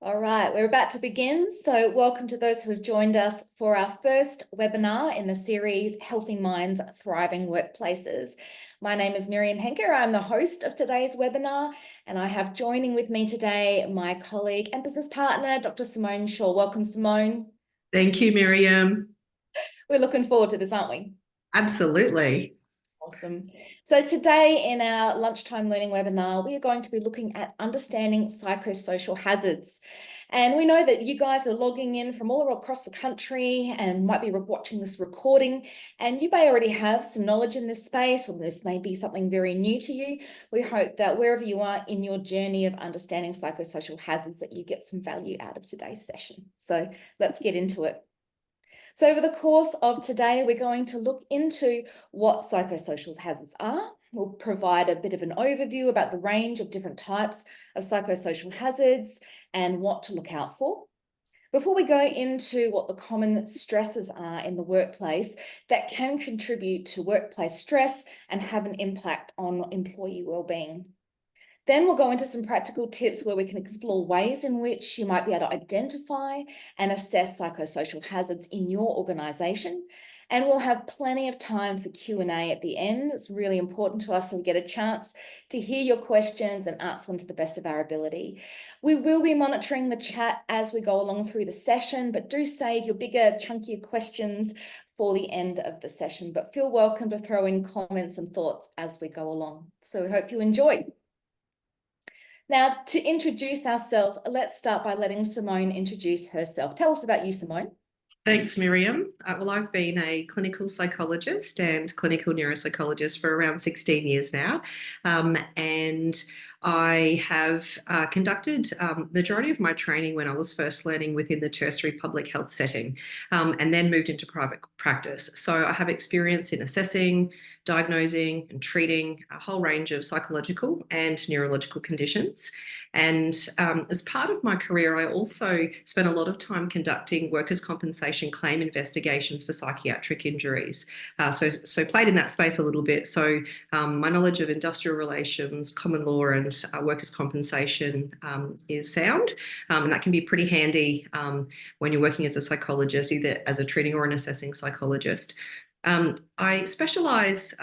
All right, we're about to begin. So welcome to those who have joined us for our first webinar in the series, Healthy Minds, Thriving Workplaces. My name is Miriam Henke. I'm the host of today's webinar, and I have joining with me today my colleague and business partner, Dr. Simone Shaw. Welcome, Simone. Thank you, Miriam. We're looking forward to this, aren't we? Absolutely. Awesome. So today in our lunchtime learning webinar, we are going to be looking at understanding psychosocial hazards. And we know that you guys are logging in from all across the country and might be watching this recording, and you may already have some knowledge in this space, or this may be something very new to you. We hope that wherever you are in your journey of understanding psychosocial hazards, that you get some value out of today's session. So let's get into it. So over the course of today, we're going to look into what psychosocial hazards are. We'll provide a bit of an overview about the range of different types of psychosocial hazards and what to look out for. Before we go into what the common stresses are in the workplace that can contribute to workplace stress and have an impact on employee well-being. Then we'll go into some practical tips where we can explore ways in which you might be able to identify and assess psychosocial hazards in your organisation. And we'll have plenty of time for Q&A at the end. It's really important to us that we get a chance to hear your questions and answer them to the best of our ability. We will be monitoring the chat as we go along through the session, but do save your bigger, chunkier questions for the end of the session. But feel welcome to throw in comments and thoughts as we go along. So we hope you enjoy. Now, to introduce ourselves, let's start by letting Simone introduce herself. Tell us about you, Simone. Thanks, Miriam. Well, I've been a clinical psychologist and clinical neuropsychologist for around 16 years now. And I have conducted the majority of my training when I was first learning within the tertiary public health setting, and then moved into private practice. So I have experience in assessing, diagnosing and treating a whole range of psychological and neurological conditions. And as part of my career, I also spent a lot of time conducting workers' compensation claim investigations for psychiatric injuries. So played in that space a little bit. So my knowledge of industrial relations, common law and workers' compensation is sound. And that can be pretty handy when you're working as a psychologist, either as a treating or an assessing psychologist. I specialise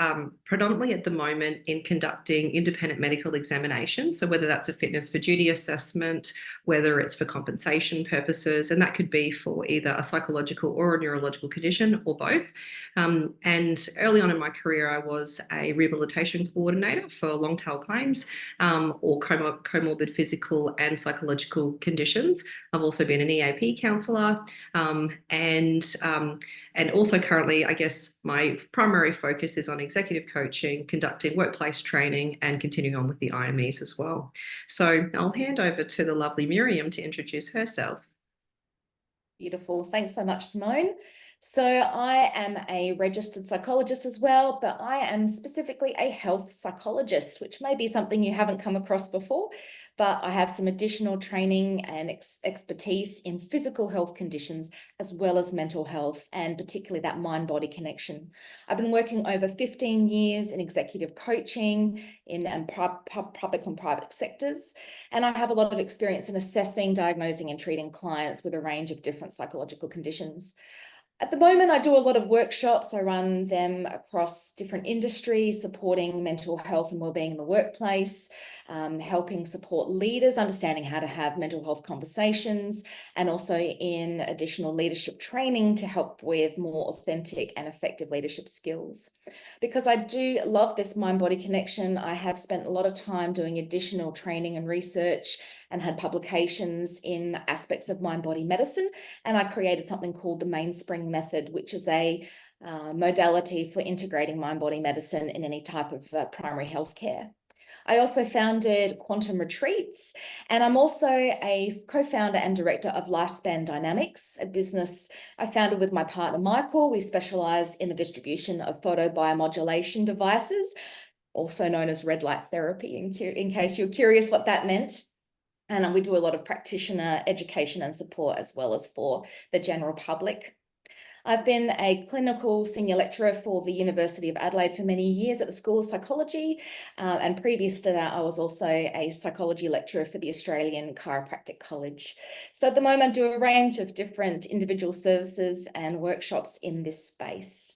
predominantly at the moment in conducting independent medical examinations. So whether that's a fitness for duty assessment, whether it's for compensation purposes, and that could be for either a psychological or a neurological condition or both. And early on in my career, I was a rehabilitation coordinator for long tail claims or comorbid physical and psychological conditions. I've also been an EAP counsellor and also currently, I guess, my primary focus is on executive coaching, conducting workplace training, and continuing on with the IMEs as well. So I'll hand over to the lovely Miriam to introduce herself. Beautiful. Thanks so much, Simone. So I am a registered psychologist as well, but I am specifically a health psychologist, which may be something you haven't come across before, but I have some additional training and expertise in physical health conditions, as well as mental health, and particularly that mind-body connection. I've been working over 15 years in executive coaching in public and private sectors, and I have a lot of experience in assessing, diagnosing, and treating clients with a range of different psychological conditions. At the moment, I do a lot of workshops. I run them across different industries, supporting mental health and wellbeing in the workplace, helping support leaders, understanding how to have mental health conversations, and also in additional leadership training to help with more authentic and effective leadership skills. Because I do love this mind-body connection, I have spent a lot of time doing additional training and research and had publications in aspects of mind-body medicine. And I created something called the Mainspring Method, which is a modality for integrating mind-body medicine in any type of primary health care. I also founded Quantum Retreats, and I'm also a co-founder and director of Lifespan Dynamics, a business I founded with my partner, Michael. We specialize in the distribution of photobiomodulation devices, also known as red light therapy, in case you're curious what that meant. And we do a lot of practitioner education and support as well as for the general public. I've been a clinical senior lecturer for the University of Adelaide for many years at the School of Psychology, and previous to that, I was also a psychology lecturer for the Australian Chiropractic College. So at the moment, I do a range of different individual services and workshops in this space.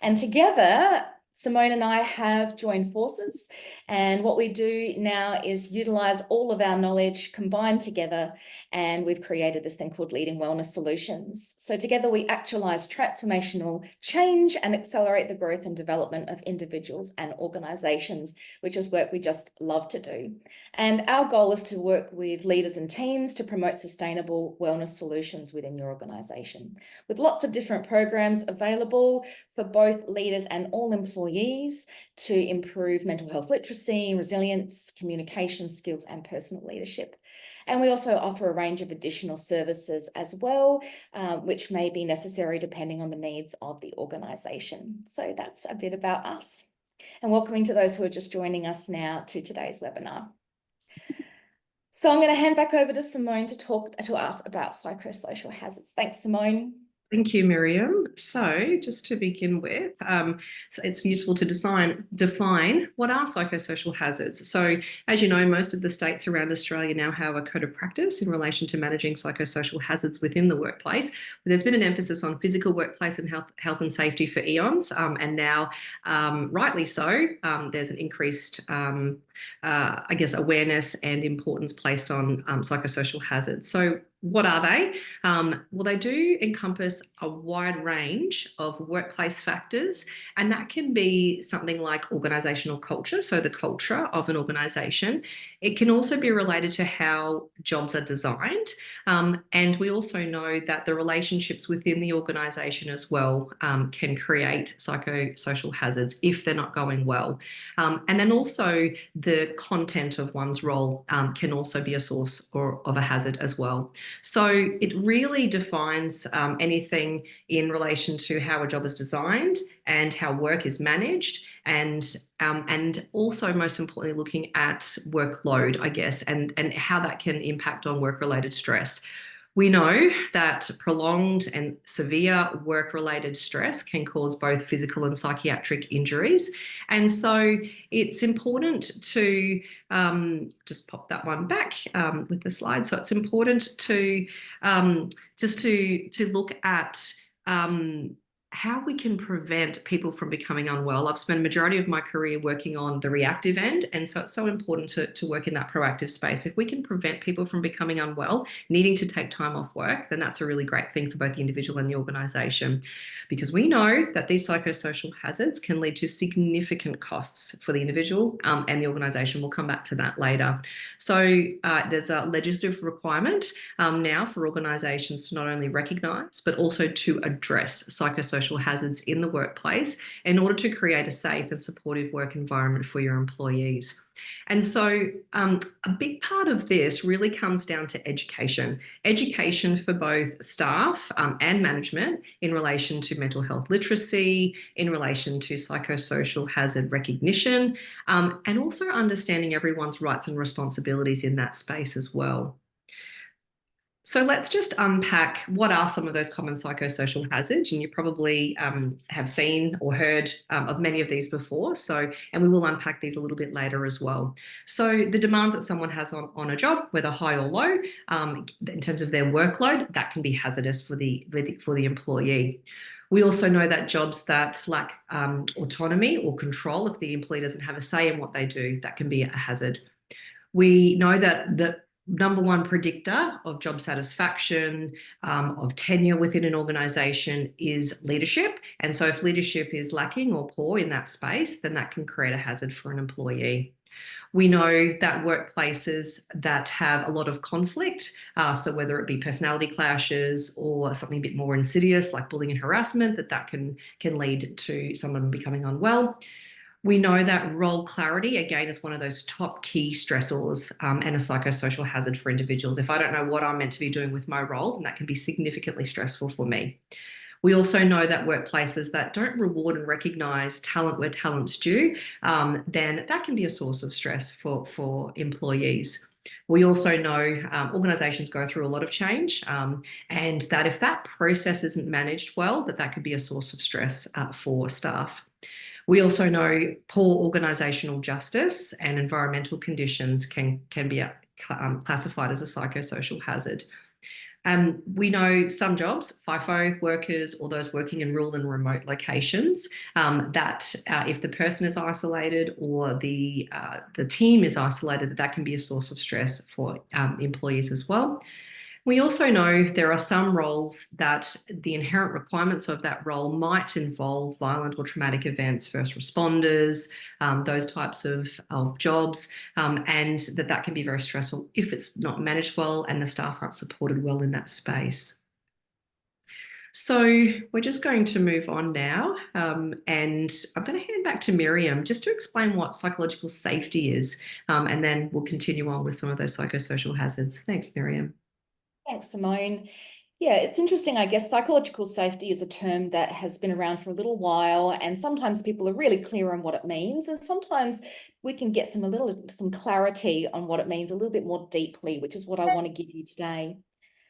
And together, Simone and I have joined forces, and what we do now is utilize all of our knowledge combined together, and we've created this thing called Leading Wellness Solutions. So together we actualize transformational change and accelerate the growth and development of individuals and organizations, which is work we just love to do. And our goal is to work with leaders and teams to promote sustainable wellness solutions within your organization, with lots of different programs available for both leaders and all employees to improve mental health literacy, resilience, communication skills, and personal leadership. And we also offer a range of additional services as well, which may be necessary depending on the needs of the organisation. So that's a bit about us. And welcoming to those who are just joining us now to today's webinar. So I'm going to hand back over to Simone to talk to us about psychosocial hazards. Thanks, Simone. Thank you, Miriam. So just to begin with, so it's useful to define what are psychosocial hazards. So as you know, most of the states around Australia now have a code of practice in relation to managing psychosocial hazards within the workplace. But there's been an emphasis on physical workplace and health and safety for eons, and now, rightly so, there's an increased I guess, awareness and importance placed on psychosocial hazards. So what are they? Well, they do encompass a wide range of workplace factors, and that can be something like organisational culture, so the culture of an organisation. It can also be related to how jobs are designed, and we also know that the relationships within the organisation as well can create psychosocial hazards if they're not going well. And then also the content of one's role can also be a source of a hazard as well. So it really defines anything in relation to how a job is designed and how work is managed, and also, most importantly, looking at workload, I guess, and how that can impact on work-related stress. We know that prolonged and severe work-related stress can cause both physical and psychiatric injuries. And so it's important to just pop that one back with the slide. So it's important to just to look at how we can prevent people from becoming unwell. I've spent a majority of my career working on the reactive end, and so it's so important to work in that proactive space. If we can prevent people from becoming unwell, needing to take time off work, then that's a really great thing for both the individual and the organisation, because we know that these psychosocial hazards can lead to significant costs for the individual and the organisation. We'll come back to that later. So there's a legislative requirement now for organisations to not only recognise but also to address psychosocial hazards in the workplace in order to create a safe and supportive work environment for your employees. And so a big part of this really comes down to education for both staff and management in relation to mental health literacy, in relation to psychosocial hazard recognition, and also understanding everyone's rights and responsibilities in that space as well. So let's just unpack what are some of those common psychosocial hazards, and you probably have seen or heard of many of these before. And we will unpack these a little bit later as well. So the demands that someone has on a job, whether high or low, in terms of their workload, that can be hazardous for the employee. We also know that jobs that lack autonomy or control, if the employee doesn't have a say in what they do, that can be a hazard. We know that the number one predictor of job satisfaction, of tenure within an organisation is leadership. And so if leadership is lacking or poor in that space, then that can create a hazard for an employee. We know that workplaces that have a lot of conflict, so whether it be personality clashes or something a bit more insidious like bullying and harassment, that can lead to someone becoming unwell. We know that role clarity, again, is one of those top key stressors and a psychosocial hazard for individuals. If I don't know what I'm meant to be doing with my role, then that can be significantly stressful for me. We also know that workplaces that don't reward and recognise talent where talent's due, then that can be a source of stress for employees. We also know organisations go through a lot of change, and that if that process isn't managed well, that could be a source of stress for staff. We also know poor organisational justice and environmental conditions can be classified as a psychosocial hazard. We know some jobs, FIFO workers or those working in rural and remote locations, that if the person is isolated or the team is isolated, that can be a source of stress for employees as well. We also know there are some roles that the inherent requirements of that role might involve violent or traumatic events, first responders, those types of jobs, and that can be very stressful if it's not managed well and the staff aren't supported well in that space. So we're just going to move on now, and I'm going to hand back to Miriam just to explain what psychological safety is, and then we'll continue on with some of those psychosocial hazards. Thanks, Miriam. Thanks, Simone. Yeah, it's interesting. I guess psychological safety is a term that has been around for a little while, and sometimes people are really clear on what it means, and sometimes we can get some clarity on what it means a little bit more deeply, which is what I want to give you today.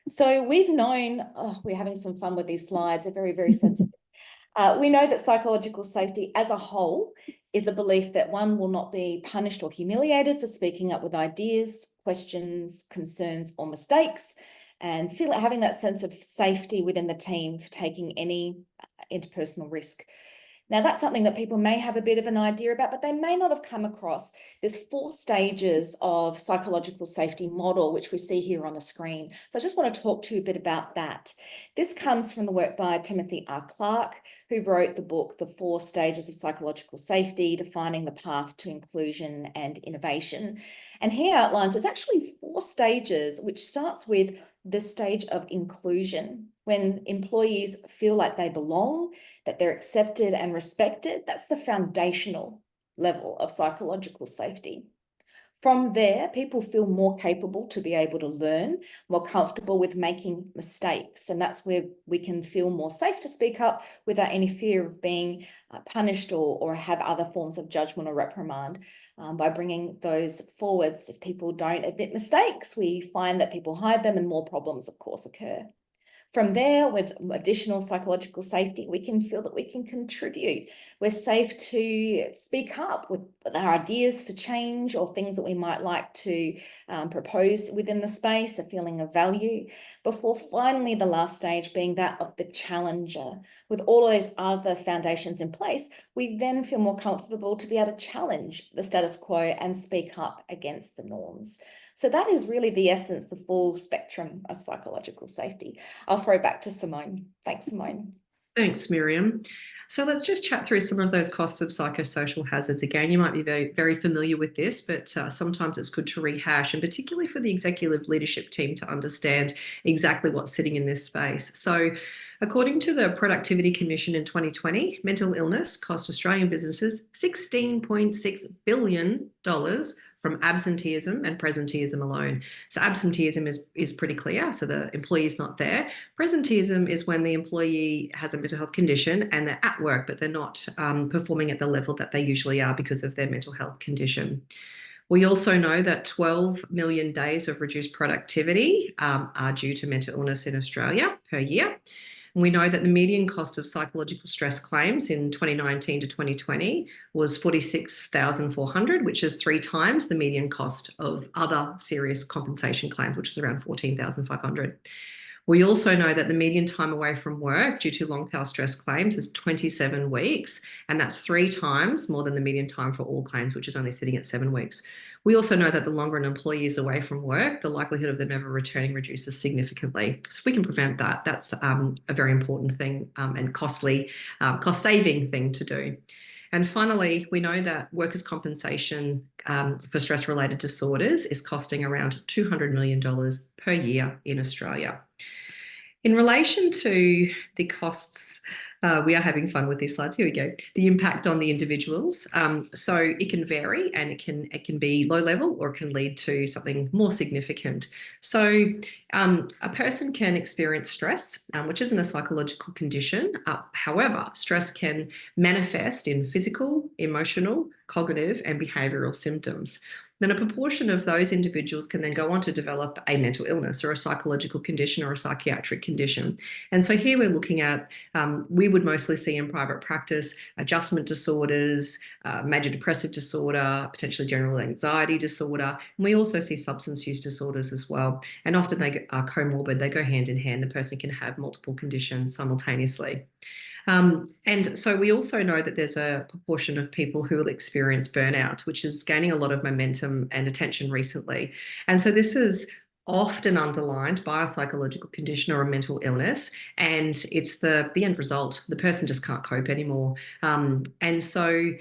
So we've known, we're having some fun with these slides. They're very, very sensitive. We know that psychological safety as a whole is the belief that one will not be punished or humiliated for speaking up with ideas, questions, concerns, or mistakes, and having that sense of safety within the team for taking any interpersonal risk. Now, that's something that people may have a bit of an idea about, but they may not have come across. There's 4 stages of psychological safety model, which we see here on the screen. So I just want to talk to you a bit about that. This comes from the work by Timothy R. Clark, who wrote the book, The 4 Stages of Psychological Safety, Defining the Path to Inclusion and Innovation. And he outlines there's actually 4 stages, which starts with the stage of inclusion, when employees feel like they belong, that they're accepted and respected. That's the foundational level of psychological safety. From there, people feel more capable to be able to learn, more comfortable with making mistakes. And that's where we can feel more safe to speak up without any fear of being punished or have other forms of judgment or reprimand. By bringing those forwards, if people don't admit mistakes, we find that people hide them and more problems, of course, occur. From there, with additional psychological safety, we can feel that we can contribute. We're safe to speak up with our ideas for change or things that we might like to propose within the space, a feeling of value, before finally the last stage being that of the challenger. With all of those other foundations in place, we then feel more comfortable to be able to challenge the status quo and speak up against the norms. So that is really the essence, the full spectrum of psychological safety. I'll throw back to Simone. Thanks, Simone. Thanks, Miriam. So let's just chat through some of those costs of psychosocial hazards. Again, you might be very, very familiar with this, but sometimes it's good to rehash, and particularly for the executive leadership team to understand exactly what's sitting in this space. So according to the Productivity Commission in 2020, mental illness cost Australian businesses $16.6 billion from absenteeism and presenteeism alone. So absenteeism is pretty clear. So the employee is not there. Presenteeism is when the employee has a mental health condition and they're at work, but they're not performing at the level that they usually are because of their mental health condition. We also know that 12 million days of reduced productivity are due to mental illness in Australia per year. And we know that the median cost of psychological stress claims in 2019 to 2020 was 46,400, which is 3 times the median cost of other serious compensation claims, which is around 14,500. We also know that the median time away from work due to long-tail stress claims is 27 weeks, and that's 3 times more than the median time for all claims, which is only sitting at 7 weeks. We also know that the longer an employee is away from work, the likelihood of them ever returning reduces significantly. So if we can prevent that, that's a very important thing and cost-saving thing to do. And finally, we know that workers' compensation for stress-related disorders is costing around $200 million per year in Australia. In relation to the costs We are having fun with these slides. Here we go. The impact on the individuals. So it can vary, and it can be low level, or it can lead to something more significant. So a person can experience stress, which isn't a psychological condition. However, stress can manifest in physical, emotional, cognitive, and behavioral symptoms. Then a proportion of those individuals can then go on to develop a mental illness or a psychological condition or a psychiatric condition. And so here we're looking at, we would mostly see in private practice, adjustment disorders, major depressive disorder, potentially general anxiety disorder. And we also see substance use disorders as well. And often they are comorbid, they go hand in hand. The person can have multiple conditions simultaneously. And so we also know that there's a proportion of people who will experience burnout, which is gaining a lot of momentum and attention recently. And so this is often underlined by a psychological condition or a mental illness, and it's the end result. The person just can't cope anymore. And so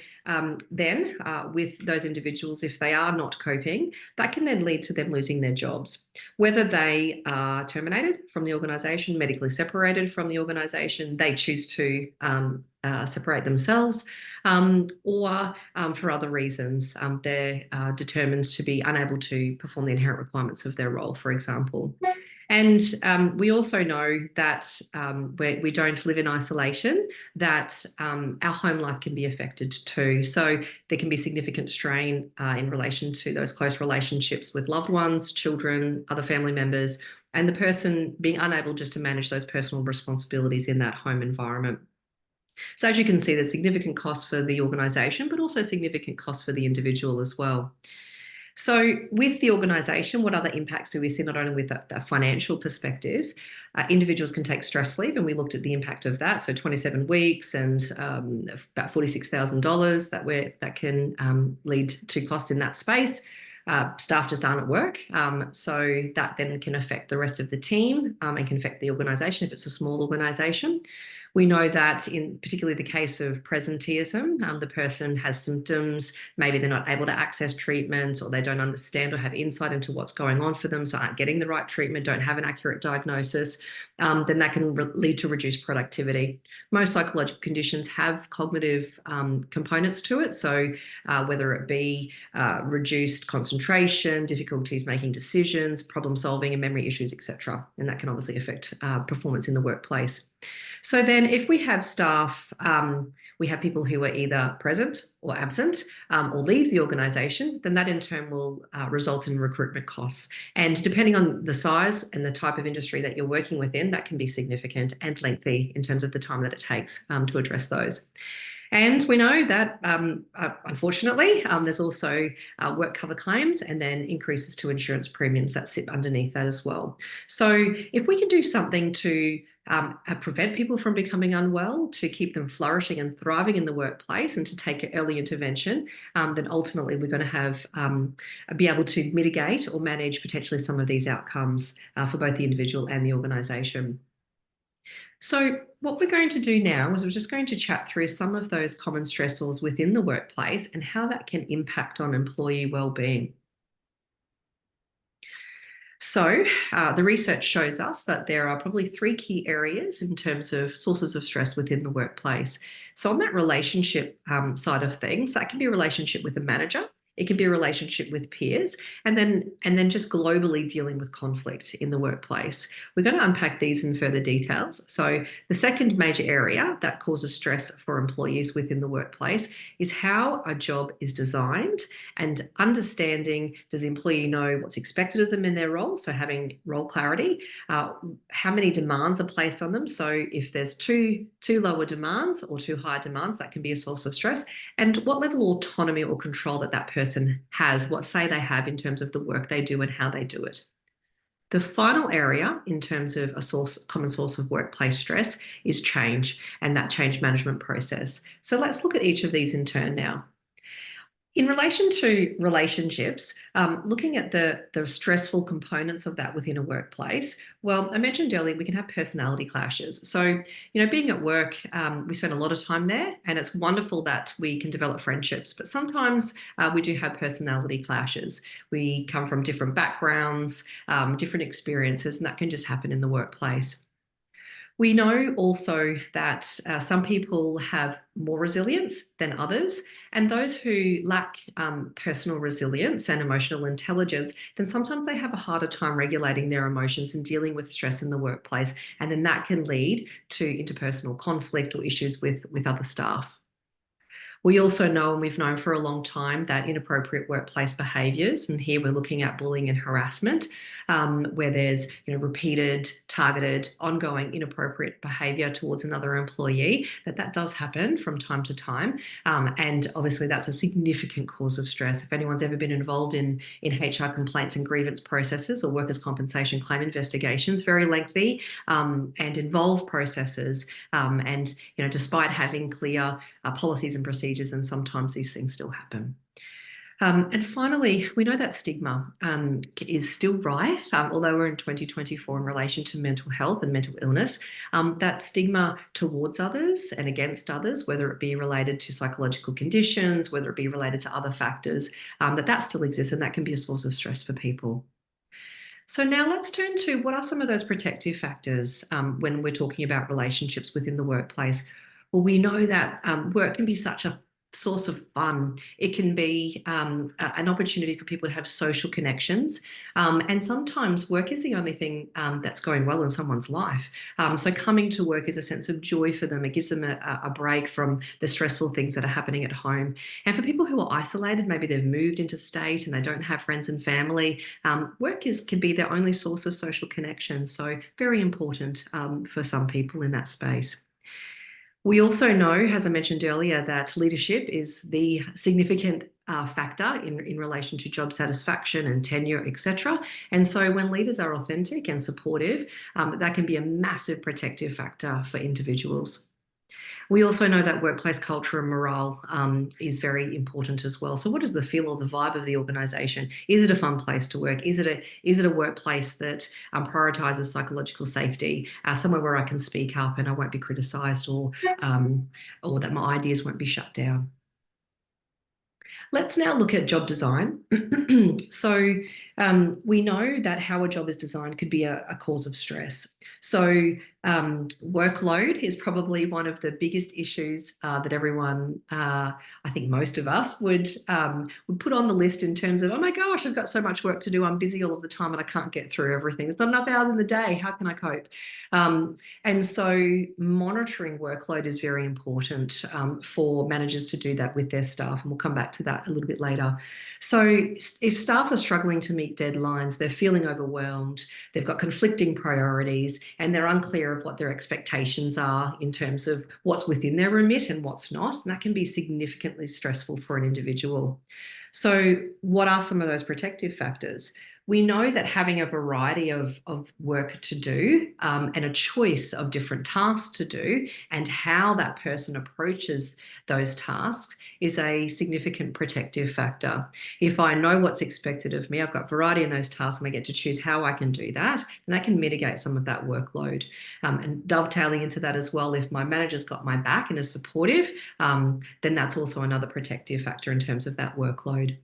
then with those individuals, if they are not coping, that can then lead to them losing their jobs, whether they are terminated from the organisation, medically separated from the organisation, they choose to separate themselves, or for other reasons, they're determined to be unable to perform the inherent requirements of their role, for example. And we also know that we don't live in isolation, that our home life can be affected too. So there can be significant strain in relation to those close relationships with loved ones, children, other family members, and the person being unable just to manage those personal responsibilities in that home environment. So as you can see, there's significant cost for the organisation, but also significant cost for the individual as well. So with the organisation, what other impacts do we see, not only with a financial perspective? Individuals can take stress leave, and we looked at the impact of that. So 27 weeks and about $46,000 that can lead to costs in that space. Staff just aren't at work. So that then can affect the rest of the team and can affect the organisation if it's a small organisation. We know that in particularly the case of presenteeism, the person has symptoms, maybe they're not able to access treatment, or they don't understand or have insight into what's going on for them, so aren't getting the right treatment, don't have an accurate diagnosis, then that can lead to reduced productivity. Most psychological conditions have cognitive components to it, so whether it be reduced concentration, difficulties making decisions, problem solving and memory issues, etc. And that can obviously affect performance in the workplace. So then if we have staff, we have people who are either present or absent or leave the organisation, then that in turn will result in recruitment costs. And depending on the size and the type of industry that you're working within, that can be significant and lengthy in terms of the time that it takes to address those. And we know that, unfortunately, there's also work cover claims and then increases to insurance premiums that sit underneath that as well. So if we can do something to prevent people from becoming unwell, to keep them flourishing and thriving in the workplace, and to take early intervention, then ultimately we're going to have be able to mitigate or manage potentially some of these outcomes for both the individual and the organisation. So what we're going to do now is we're just going to chat through some of those common stressors within the workplace and how that can impact on employee wellbeing. So the research shows us that there are probably 3 key areas in terms of sources of stress within the workplace. So on that relationship side of things, that can be a relationship with a manager, it can be a relationship with peers, and then just globally dealing with conflict in the workplace. We're going to unpack these in further details. So the second major area that causes stress for employees within the workplace is how a job is designed, and understanding, does the employee know what's expected of them in their role? So having role clarity, how many demands are placed on them. So if there's too lower demands or too high demands, that can be a source of stress. And what level of autonomy or control that person has, what say they have in terms of the work they do and how they do it. The final area in terms of a common source of workplace stress is change and that change management process. So let's look at each of these in turn now. In relation to relationships, looking at the stressful components of that within a workplace, well, I mentioned earlier we can have personality clashes. So, being at work, we spend a lot of time there, and it's wonderful that we can develop friendships, but sometimes we do have personality clashes. We come from different backgrounds, different experiences, and that can just happen in the workplace. We know also that some people have more resilience than others, and those who lack personal resilience and emotional intelligence, then sometimes they have a harder time regulating their emotions and dealing with stress in the workplace, and then that can lead to interpersonal conflict or issues with other staff. We also know, and we've known for a long time, that inappropriate workplace behaviours, and here we're looking at bullying and harassment, where there's repeated, targeted, ongoing inappropriate behaviour towards another employee, that does happen from time to time, and obviously that's a significant cause of stress. If anyone's ever been involved in HR complaints and grievance processes or workers' compensation claim investigations, very lengthy and involved processes, and despite having clear policies and procedures, and sometimes these things still happen. And finally, we know that stigma is still right, although we're in 2024 in relation to mental health and mental illness. That stigma towards others and against others, whether it be related to psychological conditions, whether it be related to other factors, that still exists, and that can be a source of stress for people. So now let's turn to what are some of those protective factors when we're talking about relationships within the workplace. Well, we know that work can be such a source of fun. It can be an opportunity for people to have social connections. And sometimes work is the only thing that's going well in someone's life. So coming to work is a sense of joy for them. It gives them a break from the stressful things that are happening at home. And for people who are isolated, maybe they've moved interstate and they don't have friends and family, work can be their only source of social connection. So very important for some people in that space. We also know, as I mentioned earlier, that leadership is the significant factor in relation to job satisfaction and tenure, etc. And so when leaders are authentic and supportive, that can be a massive protective factor for individuals. We also know that workplace culture and morale is very important as well. So what is the feel or the vibe of the organisation? Is it a fun place to work? Is it a workplace that prioritises psychological safety, somewhere where I can speak up and I won't be criticised, or that my ideas won't be shut down? Let's now look at job design. So we know that how a job is designed could be a cause of stress. So workload is probably one of the biggest issues that everyone, I think most of us would put on the list in terms of, oh my gosh, I've got so much work to do. I'm busy all of the time and I can't get through everything. There's not enough hours in the day. How can I cope? And so monitoring workload is very important for managers to do that with their staff. And we'll come back to that a little bit later. So if staff are struggling to meet deadlines, they're feeling overwhelmed, they've got conflicting priorities, and they're unclear of what their expectations are in terms of what's within their remit and what's not, and that can be significantly stressful for an individual. So what are some of those protective factors? We know that having a variety of work to do and a choice of different tasks to do and how that person approaches those tasks is a significant protective factor. If I know what's expected of me, I've got variety in those tasks and I get to choose how I can do that, and that can mitigate some of that workload. And dovetailing into that as well, if my manager's got my back and is supportive, then that's also another protective factor in terms of that workload.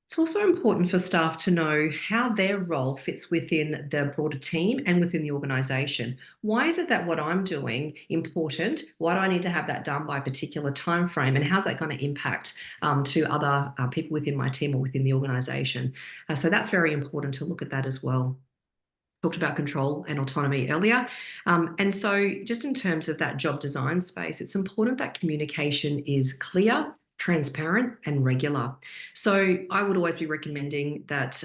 It's also important for staff to know how their role fits within the broader team and within the organisation. Why is it that what I'm doing important? Why do I need to have that done by a particular time frame? And how's that going to impact to other people within my team or within the organisation? So that's very important to look at that as well. Talked about control and autonomy earlier. And so just in terms of that job design space, it's important that communication is clear, transparent and regular. So I would always be recommending that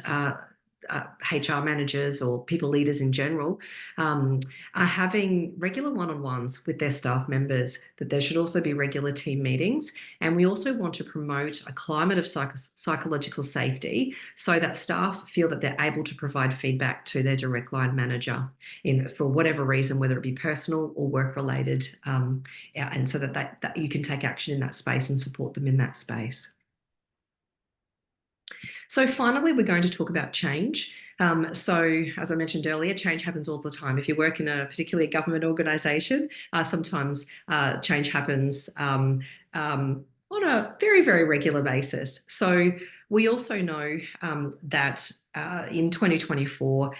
HR managers or people leaders in general are having regular one-on-ones with their staff members, that there should also be regular team meetings. And we also want to promote a climate of psychological safety so that staff feel that they're able to provide feedback to their direct line manager for whatever reason, whether it be personal or work-related, and so that you can take action in that space and support them in that space. So finally, we're going to talk about change. So as I mentioned earlier, change happens all the time. If you work in a particularly government organisation, sometimes change happens on a very, very regular basis. So we also know that in 2024,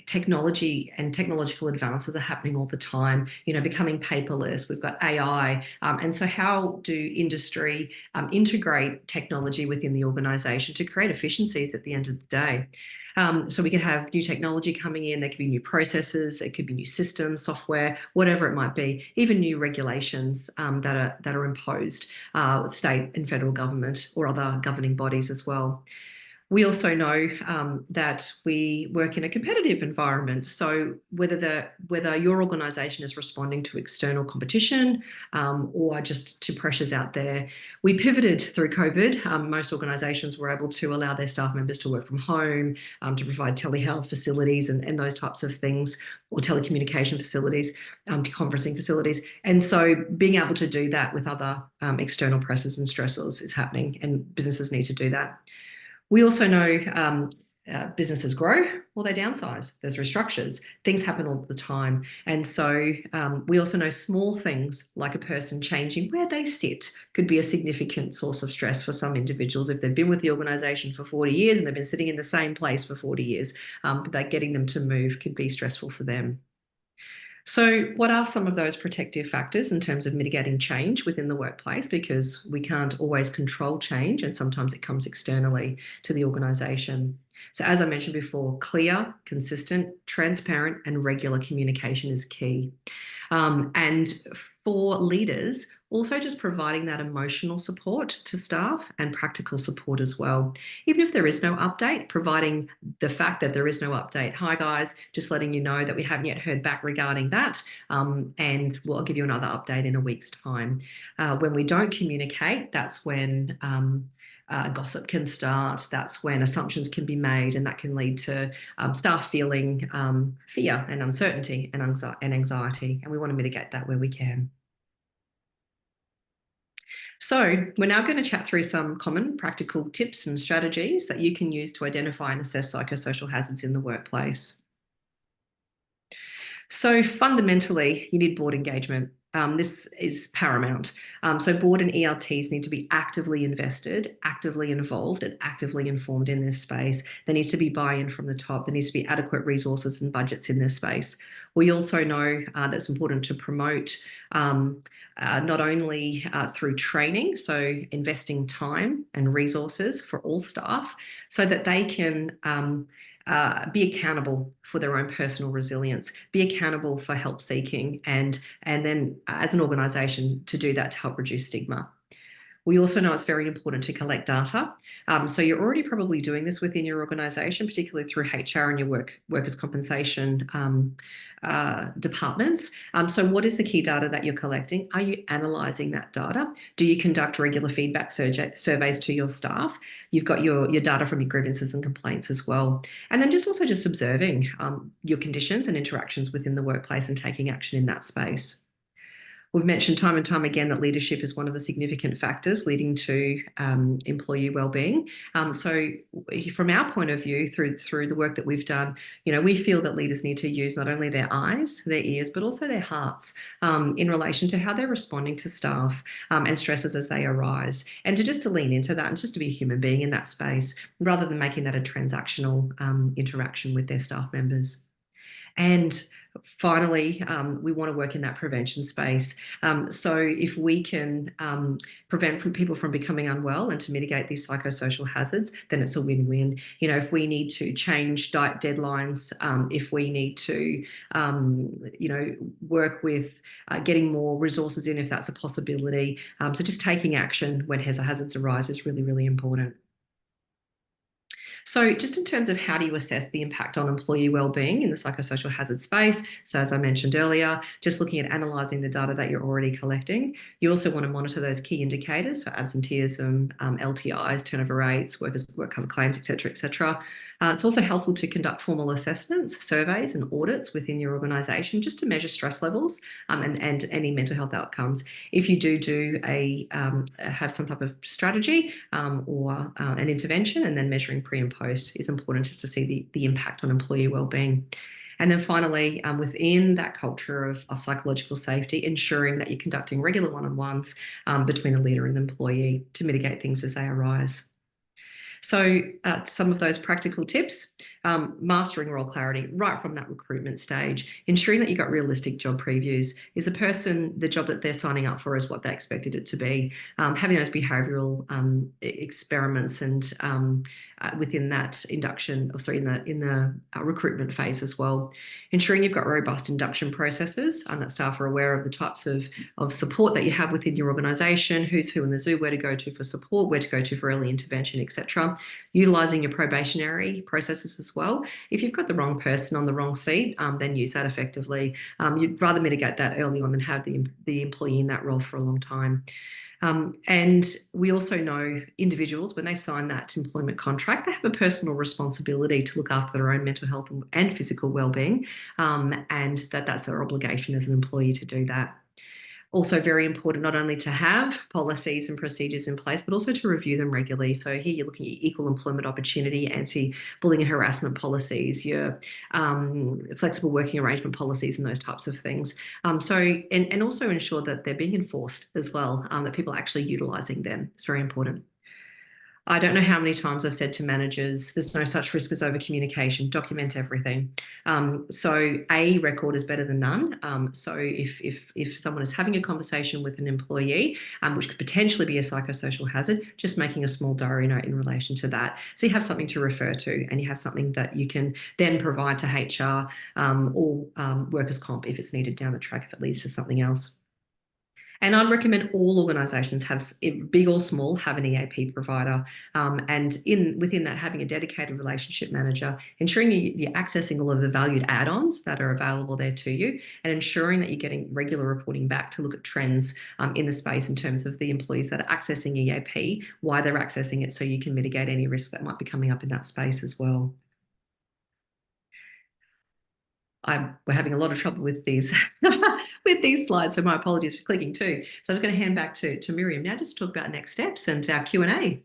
technology and technological advances are happening all the time, becoming paperless. We've got AI. And so how do industry integrate technology within the organisation to create efficiencies at the end of the day? So we could have new technology coming in, there could be new processes, there could be new systems, software, whatever it might be, even new regulations that are imposed with state and federal government or other governing bodies as well. We also know that we work in a competitive environment. So whether your organisation is responding to external competition or just to pressures out there, we pivoted through COVID. Most organisations were able to allow their staff members to work from home, to provide telehealth facilities and those types of things, or telecommunication facilities, to conferencing facilities. And so being able to do that with other external pressures and stressors is happening, and businesses need to do that. We also know businesses grow or they downsize. There's restructures. Things happen all the time. And so we also know small things like a person changing where they sit could be a significant source of stress for some individuals. If they've been with the organisation for 40 years and they've been sitting in the same place for 40 years, that getting them to move could be stressful for them. So what are some of those protective factors in terms of mitigating change within the workplace? Because we can't always control change, and sometimes it comes externally to the organisation. So as I mentioned before, clear, consistent, transparent and regular communication is key. And for leaders, also just providing that emotional support to staff and practical support as well. Even if there is no update, providing the fact that there is no update. Hi guys, just letting you know that we haven't yet heard back regarding that, and we'll give you another update in a week's time. When we don't communicate, that's when gossip can start. That's when assumptions can be made, and that can lead to staff feeling fear and uncertainty and anxiety. And we want to mitigate that where we can. So we're now going to chat through some common practical tips and strategies that you can use to identify and assess psychosocial hazards in the workplace. So fundamentally, you need board engagement. This is paramount. So board and ELTs need to be actively invested, actively involved, and actively informed in this space. There needs to be buy-in from the top. There needs to be adequate resources and budgets in this space. We also know that it's important to promote not only through training, so investing time and resources for all staff so that they can be accountable for their own personal resilience, be accountable for help seeking, and then as an organisation to do that to help reduce stigma. We also know it's very important to collect data. So you're already probably doing this within your organisation, particularly through HR and your workers' compensation departments. So what is the key data that you're collecting? Are you analysing that data? Do you conduct regular feedback surveys to your staff? You've got your data from your grievances and complaints as well. And then just observing your conditions and interactions within the workplace and taking action in that space. We've mentioned time and time again that leadership is one of the significant factors leading to employee wellbeing. So from our point of view, through the work that we've done, we feel that leaders need to use not only their eyes, their ears, but also their hearts in relation to how they're responding to staff and stresses as they arise. And to lean into that and just to be a human being in that space, rather than making that a transactional interaction with their staff members. And finally, we want to work in that prevention space. So if we can prevent people from becoming unwell and to mitigate these psychosocial hazards, then it's a win-win. If we need to change diet deadlines, if we need to, work with getting more resources in, if that's a possibility. So just taking action when hazards arise is really, really important. So just in terms of how do you assess the impact on employee wellbeing in the psychosocial hazard space, so as I mentioned earlier, just looking at analysing the data that you're already collecting. You also want to monitor those key indicators, so absenteeism, LTIs, turnover rates, work cover claims, etc., etc. It's also helpful to conduct formal assessments, surveys and audits within your organisation just to measure stress levels and any mental health outcomes. If you do have some type of strategy or an intervention, and then measuring pre and post is important just to see the impact on employee wellbeing. And then finally, within that culture of psychological safety, ensuring that you're conducting regular one-on-ones between a leader and an employee to mitigate things as they arise. So some of those practical tips, mastering role clarity right from that recruitment stage, ensuring that you've got realistic job previews. Is the person, the job that they're signing up for is what they expected it to be? Having those behavioural experiments and within that induction, or sorry, in the recruitment phase as well. Ensuring you've got robust induction processes and that staff are aware of the types of support that you have within your organisation, who's who in the zoo, where to go to for support, where to go to for early intervention, etc. Utilising your probationary processes as well. If you've got the wrong person on the wrong seat, then use that effectively. You'd rather mitigate that early on than have the employee in that role for a long time. And we also know individuals, when they sign that employment contract, they have a personal responsibility to look after their own mental health and physical well-being, and that's their obligation as an employee to do that. Also very important not only to have policies and procedures in place, but also to review them regularly. So here you're looking at equal employment opportunity, anti-bullying and harassment policies, your flexible working arrangement policies and those types of things. And also ensure that they're being enforced as well, that people are actually utilising them. It's very important. I don't know how many times I've said to managers, there's no such risk as over communication, document everything. So a record is better than none. So if someone is having a conversation with an employee, which could potentially be a psychosocial hazard, just making a small diary note in relation to that. So you have something to refer to and you have something that you can then provide to HR or workers' comp if it's needed down the track, if it leads to something else. And I'd recommend all organisations have, big or small, have an EAP provider, and within that having a dedicated relationship manager, ensuring you're accessing all of the valued add-ons that are available there to you, and ensuring that you're getting regular reporting back to look at trends in the space in terms of the employees that are accessing EAP, why they're accessing it, so you can mitigate any risks that might be coming up in that space as well. We're having a lot of trouble with these with these slides, so my apologies for clicking too. So I'm going to hand back to Miriam now just to talk about next steps and our Q&A.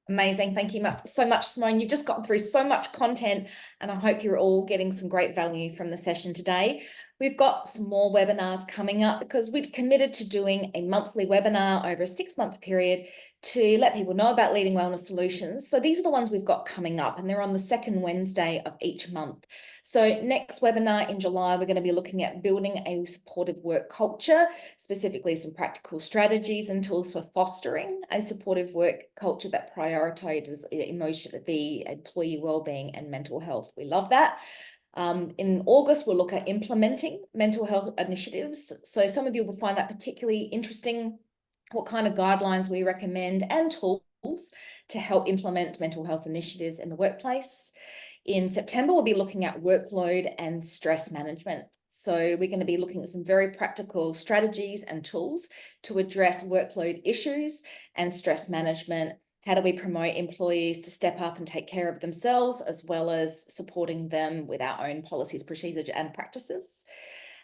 Amazing. Thank you so much, Simone. You've just gotten through so much content, and I hope you're all getting some great value from the session today. We've got some more webinars coming up because we'd committed to doing a monthly webinar over a 6-month period to let people know about leading wellness solutions. So these are the ones we've got coming up, and they're on the second Wednesday of each month. So next webinar in July, we're going to be looking at building a supportive work culture, specifically some practical strategies and tools for fostering a supportive work culture that prioritizes the employee wellbeing and mental health. We love that. In August, we'll look at implementing mental health initiatives. So some of you will find that particularly interesting, what kind of guidelines we recommend and tools to help implement mental health initiatives in the workplace. In September, we'll be looking at workload and stress management. So we're going to be looking at some very practical strategies and tools to address workload issues and stress management. How do we promote employees to step up and take care of themselves, as well as supporting them with our own policies, procedures, and practices?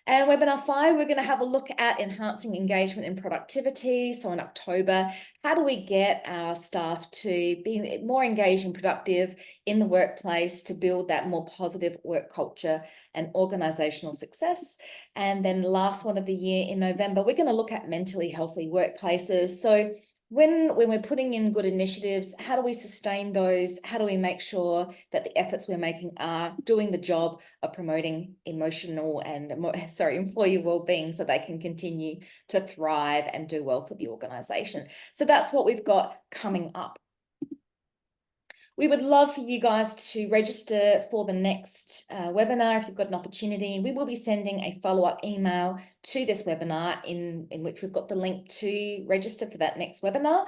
And webinar 5, we're going to have a look at enhancing engagement and productivity. So in October, how do we get our staff to be more engaged and productive in the workplace to build that more positive work culture and organisational success? And then the last one of the year in November, we're going to look at mentally healthy workplaces. So when we're putting in good initiatives, how do we sustain those? How do we make sure that the efforts we're making are doing the job of promoting employee well-being so they can continue to thrive and do well for the organisation? So that's what we've got coming up. We would love for you guys to register for the next webinar if you've got an opportunity. We will be sending a follow-up email to this webinar in which we've got the link to register for that next webinar.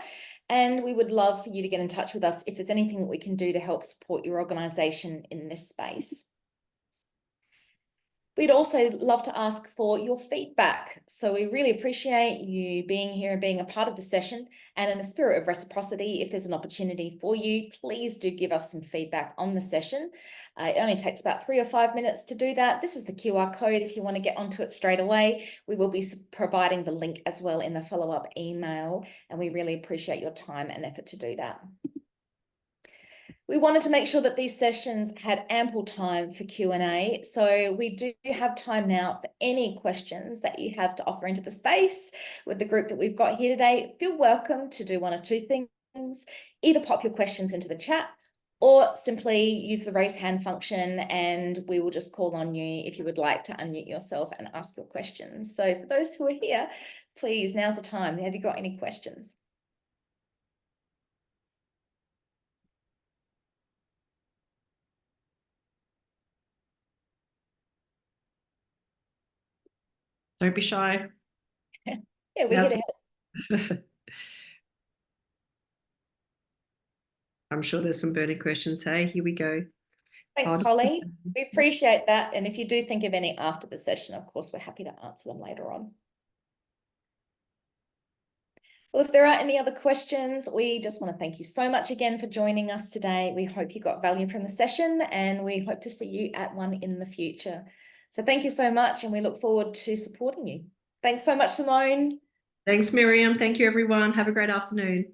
And we would love for you to get in touch with us if there's anything that we can do to help support your organisation in this space. We'd also love to ask for your feedback. So we really appreciate you being here and being a part of the session. And in the spirit of reciprocity, if there's an opportunity for you, please do give us some feedback on the session. It only takes about 3 or 5 minutes to do that. This is the QR code if you want to get onto it straight away. We will be providing the link as well in the follow-up email, and we really appreciate your time and effort to do that. We wanted to make sure that these sessions had ample time for Q&A. So we do have time now for any questions that you have to offer into the space with the group that we've got here today. Feel welcome to do one or two things. Either pop your questions into the chat or simply use the raise hand function and we will just call on you if you would like to unmute yourself and ask your questions. So for those who are here, please, now's the time. Have you got any questions? Don't be shy. Yeah, we're here to help. I'm sure there's some burning questions. Hey, here we go. Thanks, Holly. We appreciate that. And if you do think of any after the session, of course, we're happy to answer them later on. Well, if there are any other questions, we just want to thank you so much again for joining us today. We hope you got value from the session and we hope to see you at one in the future. So thank you so much and we look forward to supporting you. Thanks so much, Simone. Thanks, Miriam. Thank you, everyone. Have a great afternoon.